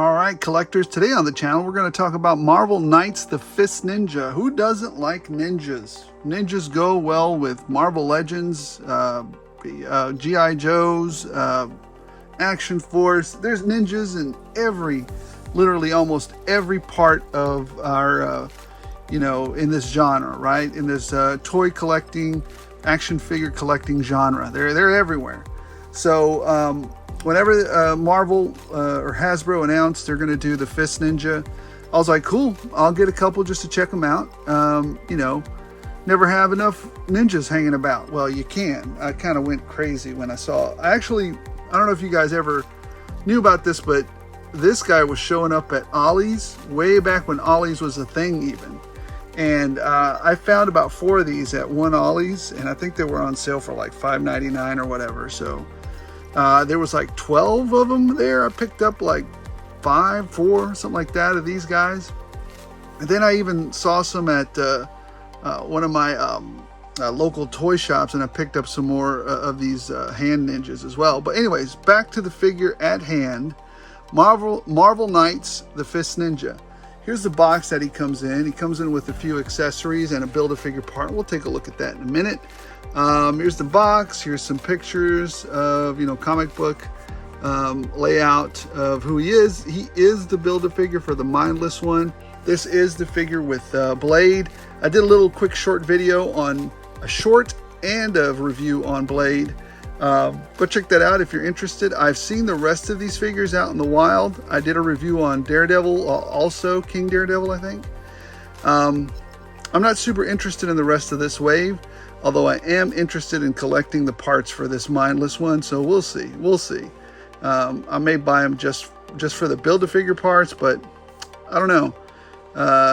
All right, collectors, today on the channel we're going to talk about Marvel Knights the Fist Ninja. Who doesn't like ninjas? Ninjas go well with Marvel Legends, G.I. Joes, Action Force. There's ninjas in literally almost every part of our, in this genre, right? In this toy collecting, action figure collecting genre. They're everywhere. So, whenever Marvel or Hasbro announced they're going to do the Fist Ninja, I was like, cool, I'll get a couple just to check them out. Never have enough ninjas hanging about. Well, you can. I kind of went crazy when I saw. I don't know if you guys ever knew about this, but this guy was showing up at Ollie's way back when Ollie's was a thing even. And I found about 4 of these at one Ollie's, and I think they were on sale for like $5.99 or whatever. So there was like 12 of them there. I picked up like 4, something like that of these guys. And then I even saw some at one of my local toy shops, and I picked up some more of these hand ninjas as well. But anyways, back to the figure at hand. Marvel Knights the Fist Ninja. Here's the box that he comes in. He comes in with a few accessories and a Build-A-Figure part. We'll take a look at that in a minute. Here's the box. Here's some pictures of, comic book layout of who he is. He is the Build-A-Figure for the mindless one. This is the figure with Blade. I did a little quick short video on a short and a review on Blade. Go check that out if you're interested. I've seen the rest of these figures out in the wild. I did a review on Daredevil, also King Daredevil, I think. I'm not super interested in the rest of this wave, although I am interested in collecting the parts for this mindless one, so we'll see. I may buy them just for the Build-A-Figure parts, but I don't know.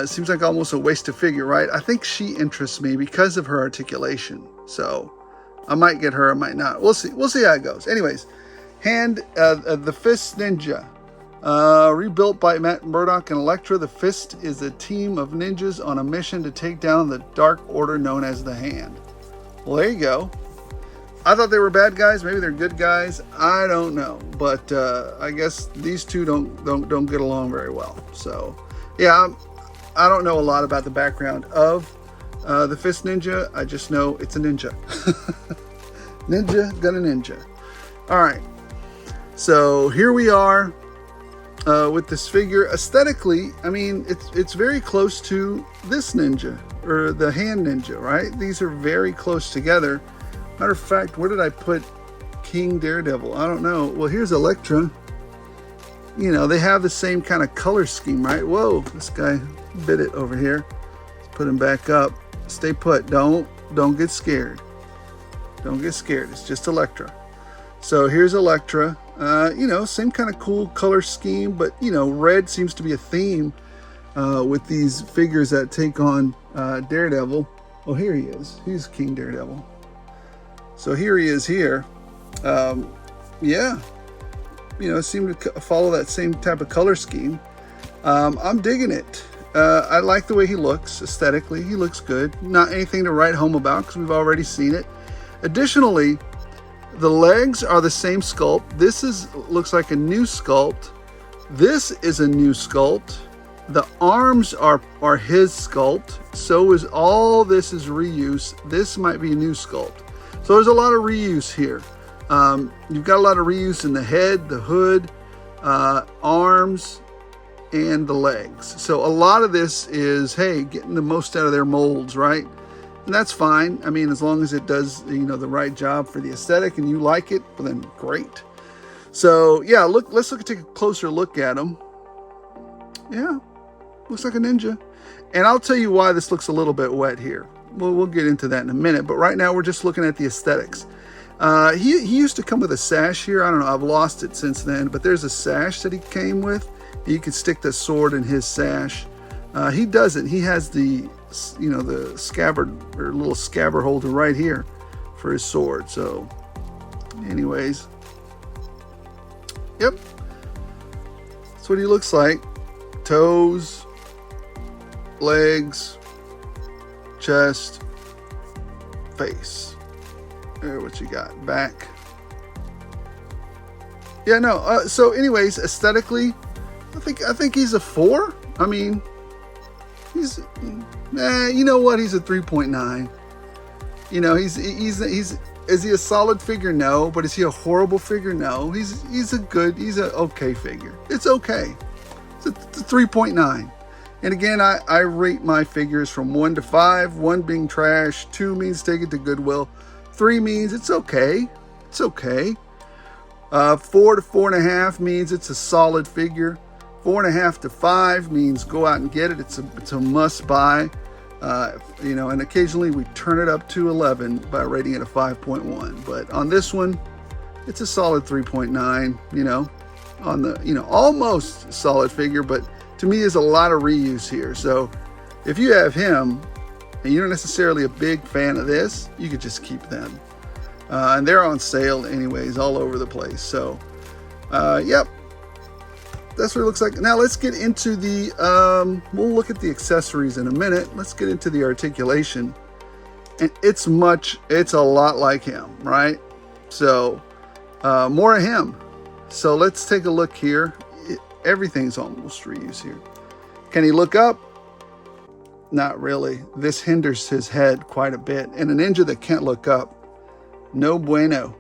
It seems like almost a waste of figure, right? I think she interests me because of her articulation, so I might get her, I might not. We'll see how it goes. Anyways, the Fist Ninja. Rebuilt by Matt Murdock and Elektra, the Fist is a team of ninjas on a mission to take down the Dark Order known as the Hand. Well, there you go. I thought they were bad guys. Maybe they're good guys. I don't know. But I guess these two don't get along very well. So, yeah, I don't know a lot about the background of the Fist Ninja. I just know it's a ninja. Ninja gonna ninja. All right. So here we are with this figure. Aesthetically, I mean, it's very close to this ninja, or the hand ninja, right? These are very close together. Matter of fact, where did I put King Daredevil? I don't know. Well, here's Elektra. They have the same kind of color scheme, right? Whoa, this guy bit it over here. Let's put him back up. Stay put. Don't get scared. Don't get scared. It's just Elektra. So here's Elektra. Same kind of cool color scheme, but red seems to be a theme with these figures that take on Daredevil. Oh, here he is. He's King Daredevil. So here he is here. Yeah. Seem to follow that same type of color scheme. I'm digging it. I like the way he looks aesthetically. He looks good. Not anything to write home about because we've already seen it. Additionally, the legs are the same sculpt. This looks like a new sculpt. This is a new sculpt. The arms are his sculpt. So is all this is reuse. This might be a new sculpt. So there's a lot of reuse here. You've got a lot of reuse in the head, the hood, arms, and the legs. So a lot of this is, hey, getting the most out of their molds, right? And that's fine. I mean, as long as it does, the right job for the aesthetic and you like it, well, then great. So yeah, let's take a closer look at him. Yeah, looks like a ninja. And I'll tell you why this looks a little bit wet here. We'll get into that in a minute. But right now we're just looking at the aesthetics. He used to come with a sash here. I don't know. I've lost it since then. But there's a sash that he came with. You could stick the sword in his sash. He doesn't. He has the scabbard or little scabbard holder right here for his sword. So anyways, yep, that's what he looks like. Toes, legs, chest, face. There, what you got? Back. Yeah, no. So anyways, aesthetically, I think he's a 4. I mean, he's, you know what? He's a 3.9. You know, he's is he a solid figure? No. But is he a horrible figure? No. He's an okay figure. It's okay. It's a 3.9. And again, I rate my figures from 1 to 5. 1 being trash. 2 means take it to Goodwill. 3 means it's okay. It's okay. 4 to 4.5 means it's a solid figure. 4.5 to 5 means go out and get it. It's a must buy. You know, and occasionally we turn it up to 11 by rating it a 5.1. But on this one, it's a solid 3.9. You know, on the almost solid figure, but to me, there's a lot of reuse here. So if you have him and you're not necessarily a big fan of this, you could just keep them. And they're on sale anyways, all over the place. So, yep. That's what it looks like. Now let's get into the, we'll look at the accessories in a minute. Let's get into the articulation. And it's a lot like him, right? So, more of him. So let's take a look here. Everything's almost reuse here. Can he look up? Not really. This hinders his head quite a bit. And a ninja that can't look up, no bueno.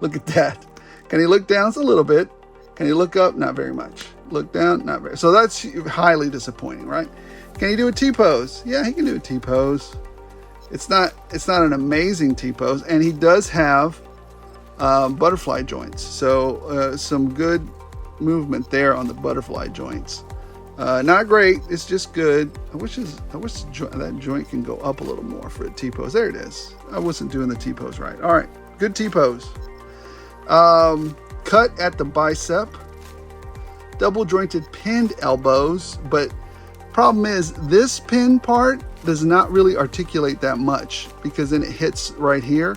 Look at that. Can he look down? It's a little bit. Can he look up? Not very much. Look down? Not very. So that's highly disappointing, right? Can he do a T-pose? Yeah, he can do a T-pose. It's not an amazing T-pose. And he does have butterfly joints. So some good movement there on the butterfly joints. Not great. It's just good. I wish that joint can go up a little more for a T-pose. There it is. I wasn't doing the T-pose right. All right. Good T-pose. Cut at the bicep. Double jointed pinned elbows. But problem is this pin part does not really articulate that much because then it hits right here.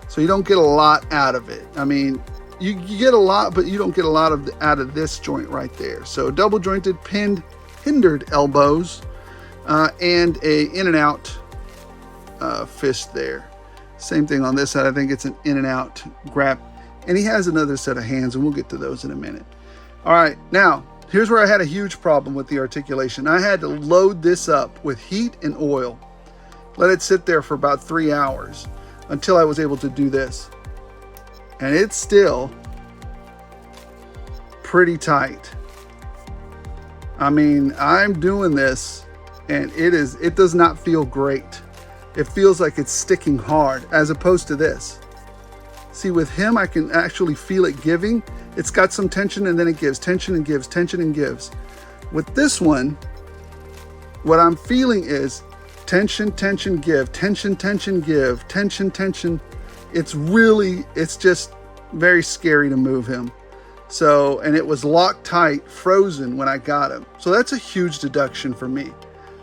So you don't get a lot out of it. I mean, you get a lot, but you don't get a lot out of this joint right there. So double jointed hindered elbows and a in and out fist there. Same thing on this side. I think it's an in and out grab. And he has another set of hands, and we'll get to those in a minute. All right, now here's where I had a huge problem with the articulation. I had to load this up with heat and oil. Let it sit there for about 3 hours until I was able to do this. And it's still pretty tight. I mean, I'm doing this and it does not feel great. It feels like it's sticking hard as opposed to this. See, with him, I can actually feel it giving. It's got some tension and then it gives, tension and gives, tension and gives. With this one, what I'm feeling is tension, tension, give, tension, tension, give, tension, tension. It's just very scary to move him. So, and it was locked tight, frozen when I got him. So that's a huge deduction for me.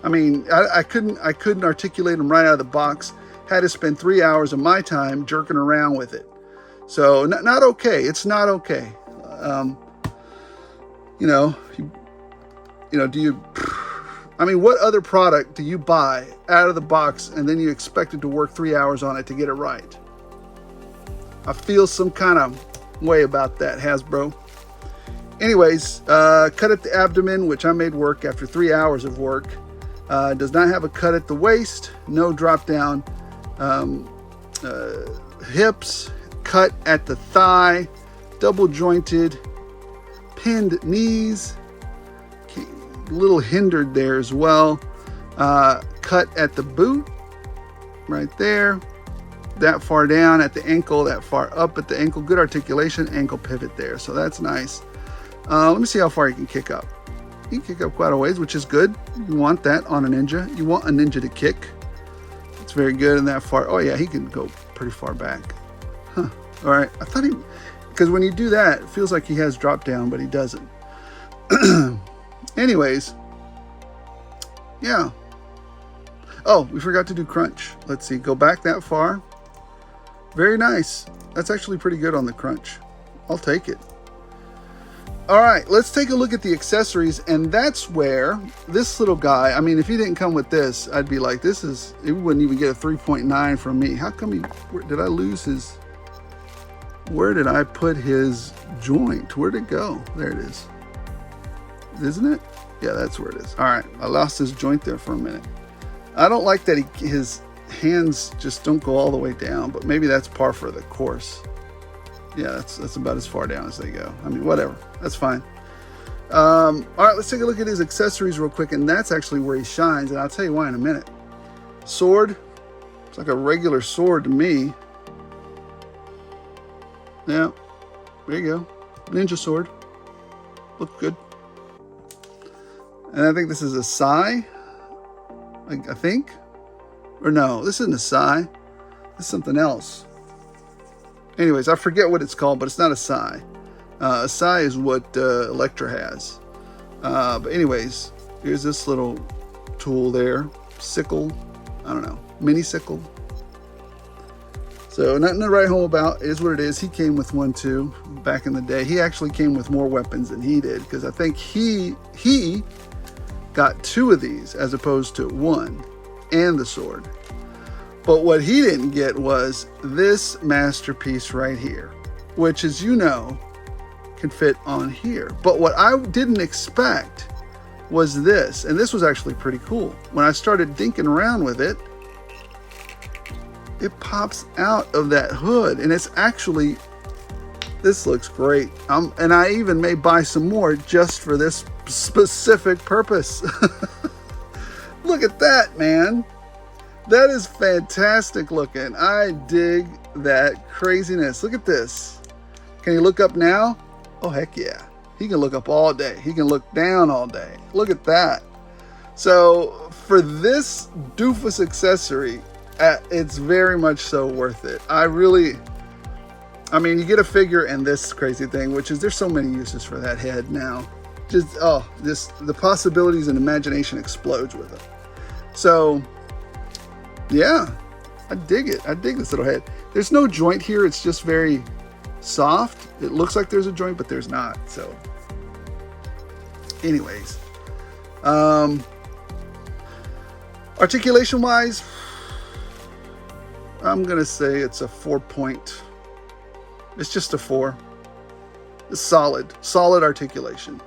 I mean, I couldn't articulate him right out of the box. Had to spend 3 hours of my time jerking around with it. So not okay. It's not okay. I mean, what other product do you buy out of the box and then you expect it to work 3 hours on it to get it right? I feel some kind of way about that, Hasbro. Anyways, cut at the abdomen, which I made work after 3 hours of work. Does not have a cut at the waist, no drop down. Hips, cut at the thigh, double jointed, pinned knees, little hindered there as well. Cut at the boot, right there. That far down at the ankle, that far up at the ankle. Good articulation, ankle pivot there. So that's nice. Let me see how far you can kick up. You can kick up quite a ways, which is good. You want that on a ninja. You want a ninja to kick. It's very good in that far. Oh yeah, he can go pretty far back. Huh. All right. I thought because when you do that, it feels like he has drop down, but he doesn't. Anyways. Yeah. Oh, we forgot to do crunch. Let's see. Go back that far. Very nice. That's actually pretty good on the crunch. I'll take it. All right, let's take a look at the accessories, and that's where this little guy, I mean, if he didn't come with this, I'd be like, it wouldn't even get a 3.9 from me. How come did I lose his, where did I put his joint? Where'd it go? There it is. isn't it? Yeah, that's where it is. All right, I lost his joint there for a minute. I don't like that his hands just don't go all the way down, but maybe that's par for the course. Yeah, that's about as far down as they go. I mean, whatever, that's fine. All right, let's take a look at his accessories real quick, and that's actually where he shines, and I'll tell you why in a minute. Sword, it's like a regular sword to me. Yeah, there you go, ninja sword. Look good. And I think this is a sai, I think. Or no, this isn't a sai. This is something else. Anyways, I forget what it's called, but it's not a sai. A sai is what Elektra has. But anyways, here's this little tool there. Sickle. I don't know. Mini sickle. So nothing to write home about. It is what it is. He came with one too back in the day. He actually came with more weapons than he did, because I think he got 2 of these as opposed to 1, and the sword. But what he didn't get was this masterpiece right here, which, as you know, can fit on here. But what I didn't expect was this, and this was actually pretty cool. When I started dinking around with it, it pops out of that hood, and it's actually, this looks great. And I even may buy some more just for this specific purpose. Look at that, man. That is fantastic looking. I dig that craziness. Look at this. Can you look up now? Oh, heck yeah. He can look up all day. He can look down all day. Look at that. So for this doofus accessory, it's very much so worth it. I mean, you get a figure and this crazy thing, which is, there's so many uses for that head now. Just, the possibilities and imagination explodes with it. So, yeah, I dig it. I dig this little head. There's no joint here. It's just very soft. It looks like there's a joint, but there's not. So, anyways, articulation-wise, I'm gonna say it's a 4 point. It's just a 4. It's solid articulation.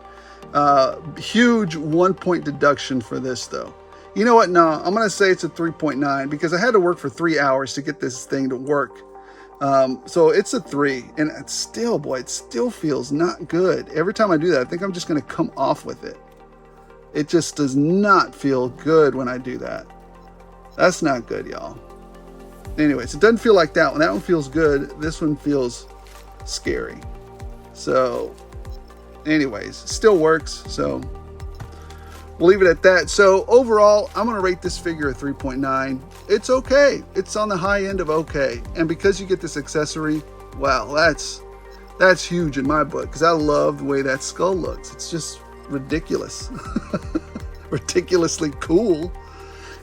Huge 1 point deduction for this though. You know what? No, I'm gonna say it's a 3.9 because I had to work for 3 hours to get this thing to work. So it's a 3, and it's still, boy, it still feels not good. Every time I do that, I think I'm just gonna come off with it. It just does not feel good when I do that. That's not good, y'all. Anyways, it doesn't feel like that one. That one feels good. This one feels scary. So anyways, it still works. So we'll leave it at that. So overall, I'm going to rate this figure a 3.9. It's okay. It's on the high end of okay. And because you get this accessory, wow, that's huge in my book, because I love the way that skull looks. It's just ridiculous. Ridiculously cool.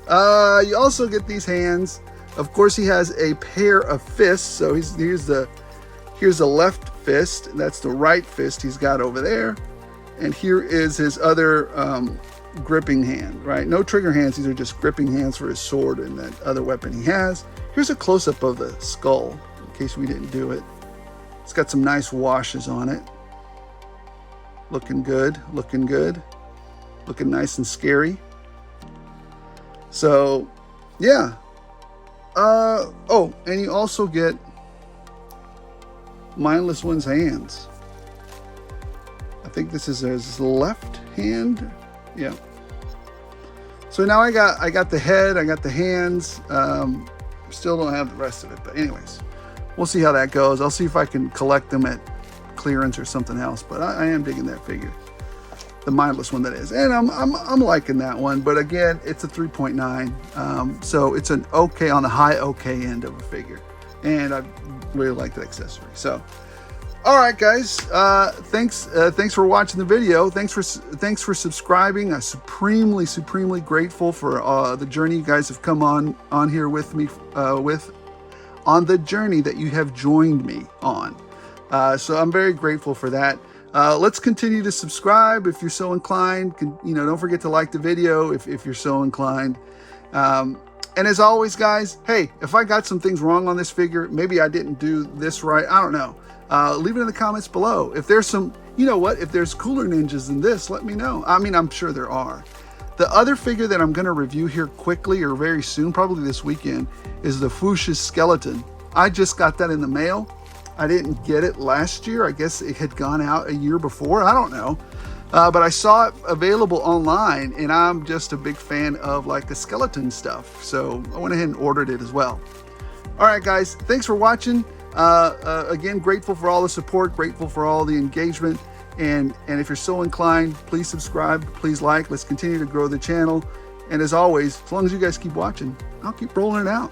You also get these hands. Of course, he has a pair of fists. So here's the left fist. That's the right fist he's got over there. And here is his other gripping hand, right? No trigger hands. These are just gripping hands for his sword and that other weapon he has. Here's a close-up of the skull, in case we didn't do it. It's got some nice washes on it. Looking good, looking good. Looking nice and scary. So, yeah. Oh, and you also get Mindless One's hands. I think this is his left hand. Yeah. So now I got the head, I got the hands. Still don't have the rest of it, but anyways, we'll see how that goes. I'll see if I can collect them at clearance or something else. But I am digging that figure, the Mindless One, that is, and I'm liking that one. But again, it's a 3.9, so it's an okay, on the high okay end of a figure, and I really like that accessory. So, all right, guys, thanks for watching the video. Thanks for subscribing. I'm supremely grateful for the journey you guys have come on here with me on the journey that you have joined me on. So I'm very grateful for that. Let's continue to subscribe if you're so inclined. Don't forget to like the video if you're so inclined. And as always, guys, hey, if I got some things wrong on this figure, maybe I didn't do this right, I don't know. Leave it in the comments below. If there's some, you know what, if there's cooler ninjas than this, let me know. I mean, I'm sure there are. The other figure that I'm going to review here quickly or very soon, probably this weekend, is the Fuchsia skeleton. I just got that in the mail. I didn't get it last year. I guess it had gone out a year before. I don't know. But I saw it available online, and I'm just a big fan of like the skeleton stuff. So I went ahead and ordered it as well. All right, guys, thanks for watching. Again, grateful for all the support, grateful for all the engagement. And if you're so inclined, please subscribe, please like. Let's continue to grow the channel. And as always, as long as you guys keep watching, I'll keep rolling it out.